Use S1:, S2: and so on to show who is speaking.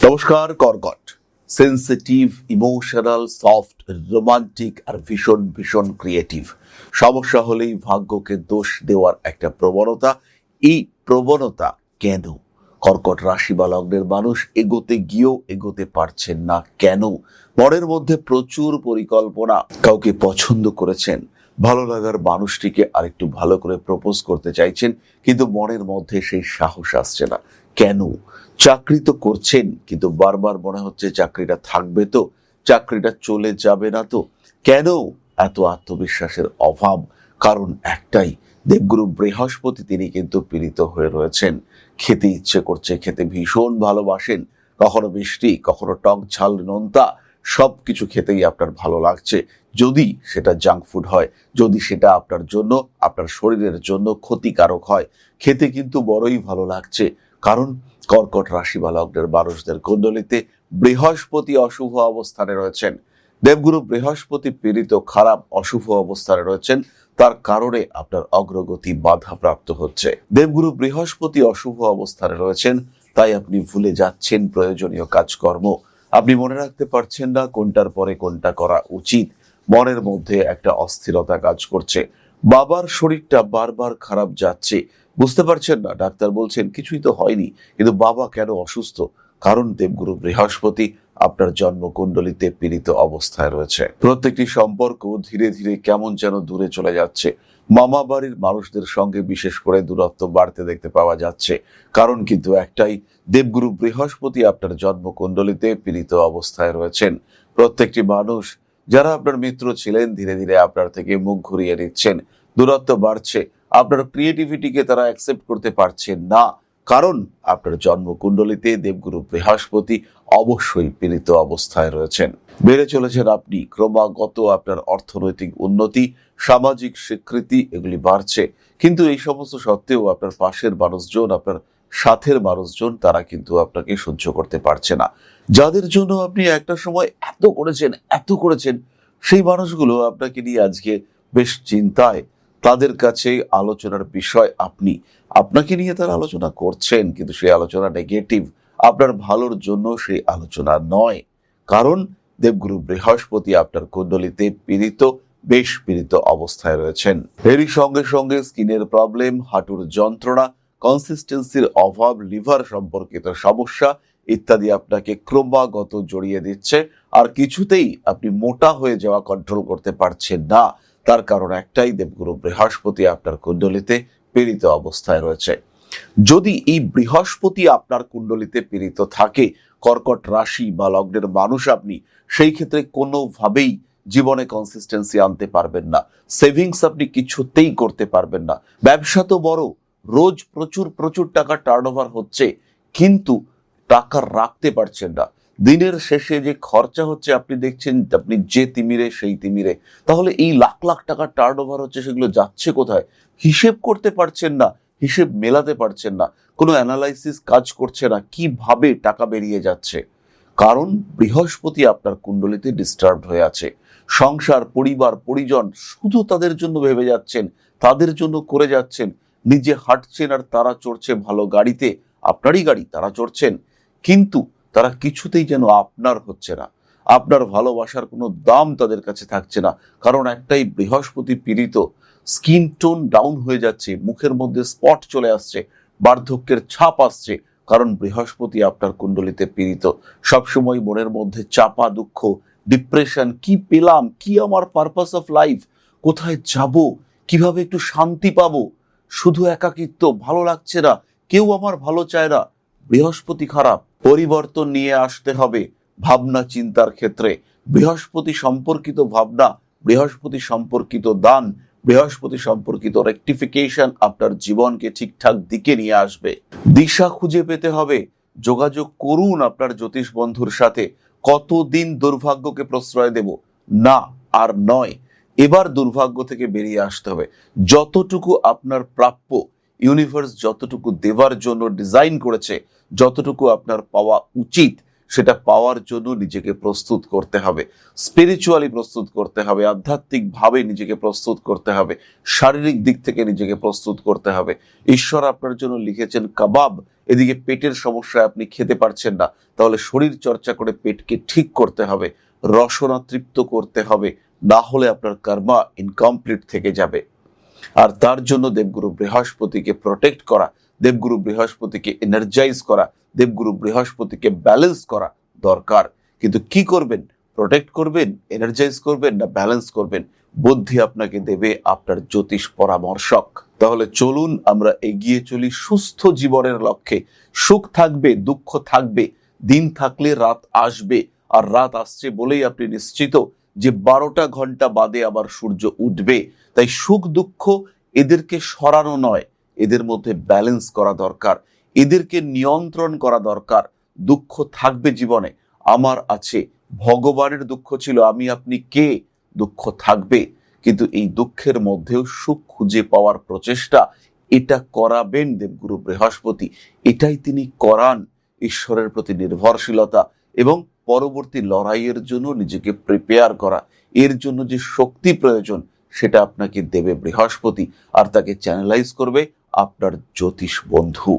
S1: নমস্কার। কর্কট sensitive, emotional, soft, romantic আর ভীষণ ভীষণ ক্রিয়েটিভ। সমস্যা হলেই ভাগ্যকে দোষ দেওয়ার একটা প্রবণতা। এই প্রবণতা কেন? কর্কট রাশি বা লগ্নের মানুষ এগোতে গিয়েও এগোতে পারছেন না কেন? মনের মধ্যে প্রচুর পরিকল্পনা, কাউকে পছন্দ করেছেন, ভালো লাগার মানুষটিকে আরেকটু ভালো করে প্রপোজ করতে চাইছেন, কিন্তু মনের মধ্যে সেই সাহস আসছে না কেন? চাকরি তো করছেন, কিন্তু বারবার মনে হচ্ছে চাকরিটা থাকবে তো, চাকরিটা চলে যাবে না তো। কেন এত আত্মবিশ্বাসের অভাব? কারণ একটাই, দেবগুরু বৃহস্পতি তিনি কিন্তু পীড়িত হয়ে রয়েছেন। খেতে ইচ্ছে করছে, খেতে ভীষণ ভালোবাসেন, কখনো মিষ্টি, কখনো টক ঝাল নোনতা, সবকিছু খেতেই আপনার ভালো লাগছে। যদি সেটা জাঙ্ক ফুড হয়, যদি সেটা আপনার জন্য, আপনার শরীরের জন্য ক্ষতিকারক হয়, খেতে কিন্তু বড়ই ভালো লাগছে। কারণ কর্কট রাশি বা লগ্নের মানুষদের কুণ্ডলিতে বৃহস্পতি অশুভ অবস্থানে রয়েছেন। দেবগুরু বৃহস্পতি পীড়িত, খারাপ, অশুভ অবস্থানে রয়েছেন। তার কারণে আপনার অগ্রগতি বাধাপ্রাপ্ত হচ্ছে। দেবগুরু বৃহস্পতি অশুভ অবস্থানে রয়েছেন, তাই আপনি ভুলে যাচ্ছেন প্রয়োজনীয় কাজকর্ম। আপনি মনে রাখতে পারছেন না কোনটার পরে কোনটা করা উচিত। মনের মধ্যে একটা অস্থিরতা কাজ করছে। বাবার শরীরটা বারবার খারাপ যাচ্ছে, বুঝতে পারছেন না। ডাক্তার বলছেন কিছুই তো হয়নি, কিন্তু বাবা কেন অসুস্থ? কারণ দেবগুরু বৃহস্পতি আপনার জন্মকুণ্ডলিতে পীড়িত অবস্থায় রয়েছে। প্রত্যেকটি সম্পর্ক ধীরে ধীরে কেমন যেন দূরে চলে যাচ্ছে। মামা বাড়ির মানুষদের সঙ্গে বিশেষ করে দূরত্ব বাড়তে দেখতে পাওয়া যাচ্ছে। কারণ কিন্তু একটাই, দেবগুরু বৃহস্পতি আপনার জন্মকুণ্ডলিতে পীড়িত অবস্থায় রয়েছেন। প্রত্যেকটি মানুষ যারা আপনার মিত্র ছিলেন, ধীরে ধীরে আপনার থেকে মুখ ঘুরিয়ে নিচ্ছেন, দূরত্ব বাড়ছে। আপনার ক্রিয়েটিভিটিকে তারা অ্যাকসেপ্ট করতে পারছেন না, কারণ আপনার জন্মকুণ্ডলিতে দেবগুরু বৃহস্পতি অবশ্যই পীড়িত অবস্থায় রয়েছেন। বেড়ে চলেছেন আপনি, ক্রমাগত আপনার অর্থনৈতিক উন্নতি, সামাজিক স্বীকৃতি এগুলি বাড়ছে। কিন্তু এই সমস্ত সত্ত্বেও আপনার পাশের মানুষজন, আপনার সাথের মানুষজন, তারা কিন্তু আপনাকে সহ্য করতে পারছে না। যাদের জন্য আপনি একটা সময় এত করেছেন, সেই মানুষগুলো আপনাকে নিয়ে আজকে বেশ চিন্তায়। তাদের কাছে আলোচনার বিষয় আপনাকে নিয়ে তারা আলোচনা করছেন, কিন্তু সেই আলোচনা নেগেটিভ। আপনার ভালোর জন্য সেই আলোচনা নয়। কারণ দেবগুরু বৃহস্পতি আপনার কুণ্ডলিতে পীড়িত, বেশ পীড়িত অবস্থায় রয়েছেন। এরই সঙ্গে সঙ্গে স্কিনের প্রবলেম, হাঁটুর যন্ত্রণা, কনসিস্টেন্সির অভাব, লিভার সম্পর্কিত সমস্যা ইত্যাদি আপনাকে ক্রমাগত জড়িয়ে দিচ্ছে। আর কিছুতেই আপনি মোটা হয়ে যাওয়া কন্ট্রোল করতে পারছেন না। তার কারণ একটাই, দেবগুরু বৃহস্পতি আপনার কুণ্ডলিতে পীড়িত অবস্থায় রয়েছে। যদি এই বৃহস্পতি আপনার কুণ্ডলিতে পীড়িত থাকে, কর্কট রাশি বা লগ্নের মানুষ আপনি, সেই ক্ষেত্রে কোনোভাবেই জীবনে কনসিস্টেন্সি আনতে পারবেন না। সেভিংস আপনি কিছুতেই করতে পারবেন না। ব্যবসা তো বড়, রোজ প্রচুর প্রচুর টাকা টার্নওভার হচ্ছে, কিন্তু টাকা রাখতে পারছেন না। দিনের শেষে যে খরচা হচ্ছে আপনি দেখছেন, আপনি যে তিমিরে সেই তিমিরে। তাহলে এই লাখ লাখ টাকা টার্নওভার হচ্ছে, সেগুলো যাচ্ছে কোথায়? হিসেব করতে পারছেন না, হিসেব মেলাতে পারছেন না, কোনো অ্যানালাইসিস কাজ করছে না কিভাবে টাকা বেরিয়ে যাচ্ছে। কারণ বৃহস্পতি আপনার কুণ্ডলিতে ডিস্টার্বড হয়ে আছে। সংসার, পরিবার, পরিজন, শুধু তাদের জন্য ভেবে যাচ্ছেন, তাদের জন্য করে যাচ্ছেন। নিজে হাঁটছেন আর তারা চড়ছে ভালো গাড়িতে, আপনারই গাড়ি তারা চড়ছেন, কিন্তু তারা কিছুতেই যেন আপনার হচ্ছে না। আপনার ভালোবাসার কোনো দাম তাদের কাছে থাকছে না। কারণ একটাই, বৃহস্পতি পীড়িত, স্কিন টোন ডাউন হয়ে যাচ্ছে, মুখের মধ্যে স্পট চলে আসছে, বার্ধক্যের ছাপ আসছে। কারণ বৃহস্পতি আপনার কুণ্ডলিতে পীড়িত। সবসময় মনের মধ্যে চাপা দুঃখ, ডিপ্রেশন, কি পেলাম, কি আমার পারপাস অফ লাইফ, কোথায় যাব, কিভাবে একটু শান্তি পাবো, শুধু একাকিত্ব, ভালো লাগছে না, কেউ আমার ভালো চায় না। বৃহস্পতি খারাপ, পরিবর্তন নিয়ে আসতে হবে ভাবনা চিন্তার ক্ষেত্রে। বৃহস্পতি সম্পর্কিত ভাবনা, বৃহস্পতি সম্পর্কিত দান, বৃহস্পতি সম্পর্কিত রেকটিফিকেশন আপনার জীবনকে ঠিকঠাক দিকে নিয়ে আসবে। দিশা খুঁজে পেতে হবে। যোগাযোগ করুন আপনার জ্যোতিষ বন্ধুর সাথে। কতদিন দুর্ভাগ্যকে প্রশ্রয় দেব? না, আর নয়। এবার দুর্ভাগ্য থেকে বেরিয়ে আসতে হবে। যতটুকু আপনার প্রাপ্য, ইউনিভার্স যতটুকু দেওয়ার জন্য ডিজাইন করেছে, যতটুকু আপনার পাওয়া উচিত, সেটা পাওয়ার জন্য নিজেকে প্রস্তুত করতে হবে, স্পিরিচুয়ালি প্রস্তুত করতে হবে, আধ্যাত্মিকভাবে নিজেকে প্রস্তুত করতে হবে, শারীরিক দিক থেকে নিজেকে প্রস্তুত করতে হবে। ঈশ্বর আপনার জন্য লিখেছেন কাবাব, এদিকে পেটের সমস্যায় আপনি খেতে পারছেন না, তাহলে শরীর চর্চা করে পেটকে ঠিক করতে হবে, রসনা তৃপ্ত করতে হবে, না হলে আপনার কর্মা ইনকমপ্লিট থেকে যাবে। আর তার জন্য দেবগুরু বৃহস্পতিকে প্রোটেক্ট করা, দেবগুরু বৃহস্পতিকে এনার্জাইজ করা, দেবগুরু বৃহস্পতিকে ব্যালেন্স করা দরকার। কিন্তু কি করবেন? প্রোটেক্ট করবেন, এনার্জাইজ করবেন, না ব্যালেন্স করবেন? বুদ্ধি আপনাকে দেবে আপনার জ্যোতিষ পরামর্শক। তাহলে চলুন আমরা এগিয়ে চলি সুস্থ জীবনের লক্ষ্যে। সুখ থাকবে, দুঃখ থাকবে, দিন থাকলে রাত আসবে, আর রাত আসছে বলেই আপনি নিশ্চিত যে 12টা ঘন্টা বাদে আবার সূর্য উঠবে। তাই সুখ দুঃখ এদেরকে সরানো নয়, এদের মধ্যে ব্যালেন্স করা দরকার, এদেরকে নিয়ন্ত্রণ করা দরকার। দুঃখ থাকবে জীবনে, আমার আছে, ভগবানের দুঃখ ছিল, আমি আপনি কে? দুঃখ থাকবে, কিন্তু এই দুঃখের মধ্যেও সুখ খুঁজে পাওয়ার প্রচেষ্টা, এটা করাবেন দেবগুরু বৃহস্পতি। এটাই তিনি করান। ঈশ্বরের প্রতি নির্ভরশীলতা এবং পরবর্তী লড়াইয়ের জন্য নিজেকে প্রিপেয়ার করা, এর জন্য যে শক্তি প্রয়োজন সেটা আপনাকে দেবে বৃহস্পতি, আর তাকে চ্যানেলাইজ করবে আপনার জ্যোতিষ বন্ধু।